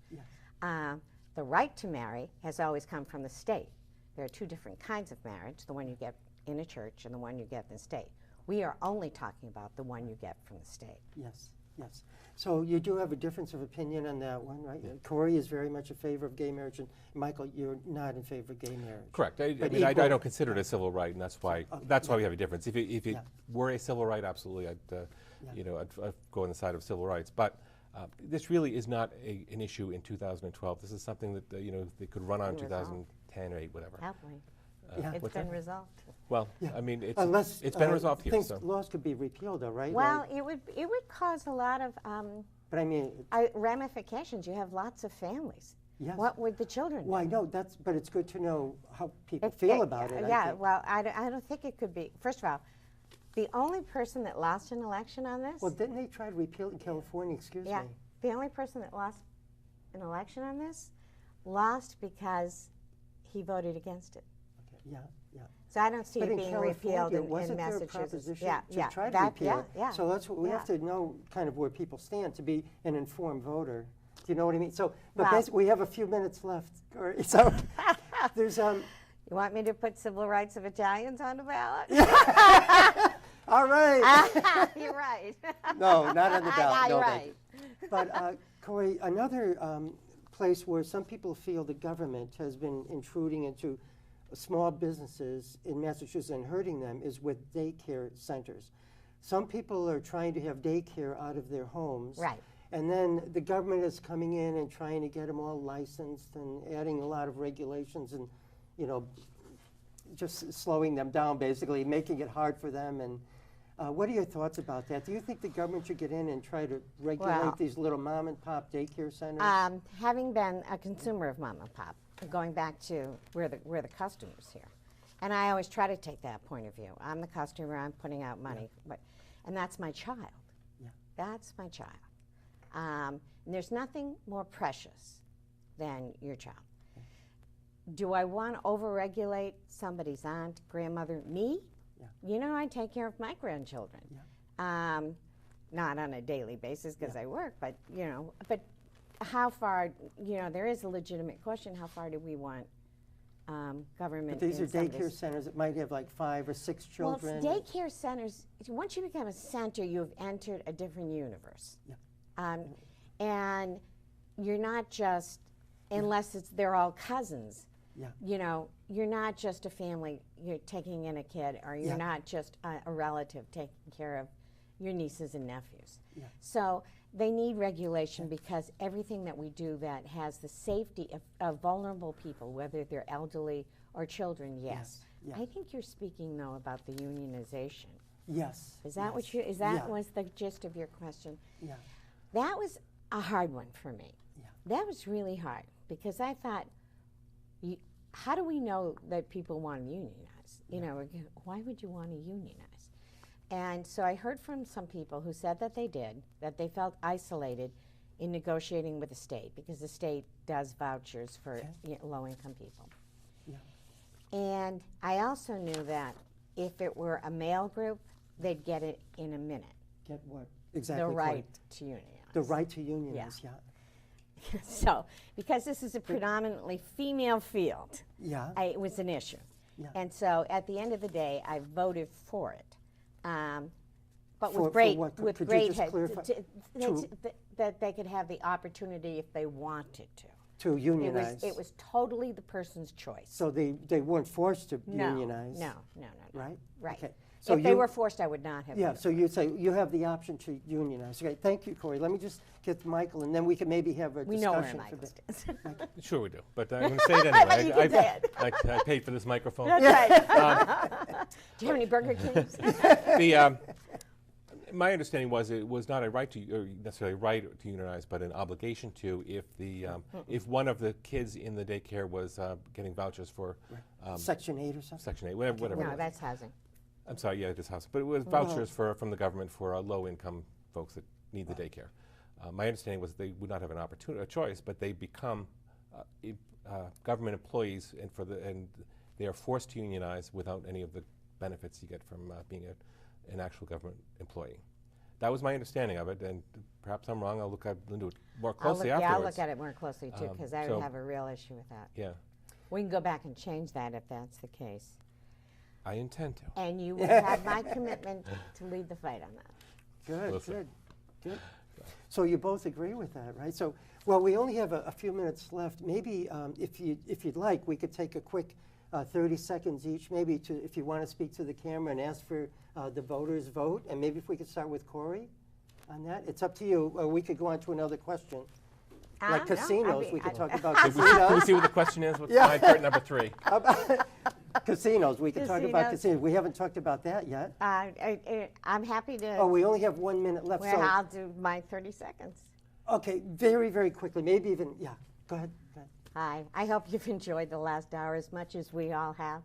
The right to marry has always come from the state. There are two different kinds of marriage, the one you get in a church and the one you get in the state. We are only talking about the one you get from the state. Yes. So you do have a difference of opinion on that one, right? Cory is very much in favor of gay marriage, and Michael, you're not in favor of gay marriage. Correct. I don't consider it a civil right, and that's why we have a difference. If it were a civil right, absolutely, I'd go on the side of civil rights. But this really is not an issue in 2012. This is something that they could run on 2010 or 8, whatever. Happily. It's what's been that? resolved. Well, I mean, Unless, it's been resolved here. So. Laws could be repealed, though, right? Well, it would cause a lot of but I mean, ramifications. You have lots of families. Yes. What would the children do? Well, I know but it's good to know how people feel about it. Well, I don't think it could be. First of all, the only person that lost an election on this. Well, didn't they try to repeal it in California? Excuse me. The only person that lost an election on this lost because he voted against it. Okay. So I don't see But it in being California, repealed in wasn't there a Massachusetts. proposition to try to repeal it? So that's what we have to know, kind of where people stand to be an informed voter. Do you know what I mean? So, but basically, we have a few minutes left. So there's You want me to put civil rights of Italians on the ballot? All right. You're right. No, not on the ballot. You're no, right. But Cory, another place where some people feel the government has been intruding into small businesses in Massachusetts and hurting them is with daycare centers. Some people are trying to have daycare out of their homes. Right. And then the government is coming in and trying to get them all licensed and adding a lot of regulations and, just slowing them down, basically, making it hard for them. And what are your thoughts about that? Do you think the government should get in and try to regulate these little mom and pop daycare centers? Having been a consumer of mom and pop, going back to we're the customers here, and I always try to take that point of view. I'm the customer. I'm putting out money, and that's my child. That's my child. And there's nothing more precious than your child. Do I want to overregulate somebody's aunt, grandmother, me? I take care of my grandchildren. not on a daily basis because I work, but, you know, but how far, you know, there is a legitimate question, how far do we want government But these are in some of daycare this? centers that might have like 5 or 6 children. Well, daycare centers, once you become a center, you've entered a different universe. Yeah. And you're not just, unless they're all cousins, Yeah. you know, you're not just a family, you're taking in a kid, or you're Yeah. not just a relative taking care of your nieces and nephews. Yeah. So they need regulation because everything that we do that has the safety of vulnerable people, whether they're elderly or children, yes. Yeah. I think you're speaking, though, about the unionization. Yes. Is that what yes. you, is that Yeah. was the gist of your question? Yeah. That was a hard one for me. Yeah. That was really hard because I thought, how do we know that people want to unionize? You know, why would you want to unionize? And so I heard from some people who said that they did, that they felt isolated in negotiating with the state because the state does vouchers for low-income people. Yeah. And I also knew that if it were a male group, they'd get it in a minute. Get what? Exactly. The Cory. right to unionize. The right to unionize, yeah. So, because this is a predominantly female field, Yeah. it was an issue. Yeah. And so, at the end of the day, I voted for it. But For with great, what? with Could you great, just clarify? that they could have the opportunity if they wanted to. To unionize. It was totally the person's choice. So they weren't forced to No, unionize. no. Right? Right. Okay. So If they were forced, I would not have. Yeah, done it. so you say you have the option to unionize. Okay, thank you, Cory. Let me just get to Michael, and then we can maybe have a We know where discussion for Michael the. stands. Sure we do, but I'm going to say it anyway. thought you could say it. I paid for this microphone. That's right. Do you have any Burger Kings? My understanding was it was not a right to, or necessarily a right to unionize, but an obligation to if one of the kids in the daycare was getting vouchers for Section 8 or something? Section 8, whatever. it No, was. that's housing. I'm sorry, yeah, just house, but it was vouchers from the government for low-income folks that need the daycare. My understanding was they would not have a choice, but they become government employees, and they are forced to unionize without any of the benefits you get from being an actual government employee. That was my understanding of it, and perhaps I'm wrong. I'll look into it more closely I'll afterwards. look at it more closely too, because I so- would have a real issue with that. Yeah, We can go back and change that if that's the case. I intend to. And you will have my commitment to lead the fight on that. Good, Listen. good. So you both agree with that, right? So, well, we only have a few minutes left. Maybe if you'd like, we could take a quick 30 seconds each, maybe if you want to speak to the camera and ask for the voters' vote, and maybe if we could start with Cory on that. It's up to you. We could go on to another question. Like No, casinos, we could talk about Can we casinos. see what the question is? What's Yeah. my part number 3? Casinos, we could talk about Casinos. casinos. We haven't talked about that yet. I'm happy to. Oh, we only have 1 minute left. Well, I'll do my 30 seconds. Okay, very, very quickly, maybe even, yeah, go ahead. Hi. I hope you've enjoyed the last hour as much as we all have.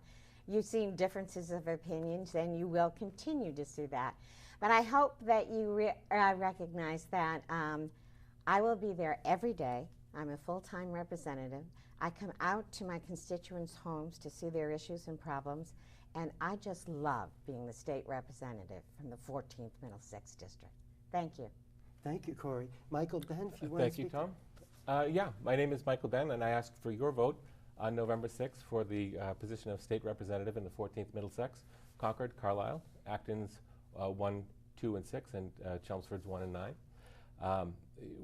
You've seen differences of opinions, and you will continue to see that. But I hope that you recognize that I will be there every day. I'm a full-time representative. I come out to my constituents' homes to see their issues and problems, and I just love being the state representative from the 14th Middlesex District. Thank you. Thank you, Cory. Michael Benn, if you want to Thank speak. you, Tom. Yeah, my name is Michael Benn, and I asked for your vote on November 6th for the position of state representative in the 14th Middlesex, Concord, Carlisle, Acton's 1, 2, and 6, and Chelmsford's 1 and 9.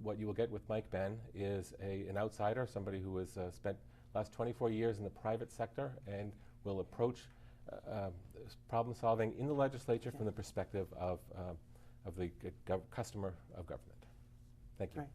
What you will get with Mike Benn is an outsider, somebody who has spent the last 24 years in the private sector and will approach problem solving in the legislature from the perspective of the customer of government. Thank you. Right.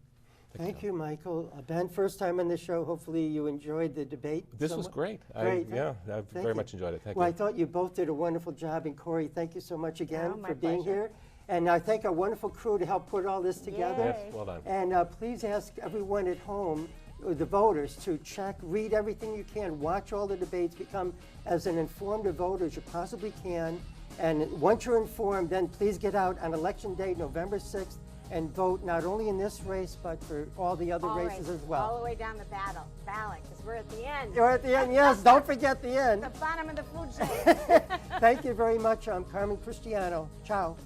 Thank you, Michael. Ben, first time on the show. Hopefully you enjoyed the debate. This was somewhat. great. Great. I Thank very you. much enjoyed it. Thank Well, you. I thought you both did a wonderful job, and Cory, thank you so much again Oh, my for being pleasure. here. And I thank our wonderful crew to help put all this together. Yes, well done. And please ask everyone at home, the voters, to read everything you can, watch all the debates, become as an informed a voter as you possibly can. And once you're informed, then please get out on Election Day, November 6th, and vote not only in this race, but for all the other races as All well. the way down the ballot, because we're at the end. You're at the end, yes, don't forget the end. The bottom of the food chain. Thank you very much. I'm Carmen Cristiano. Ciao.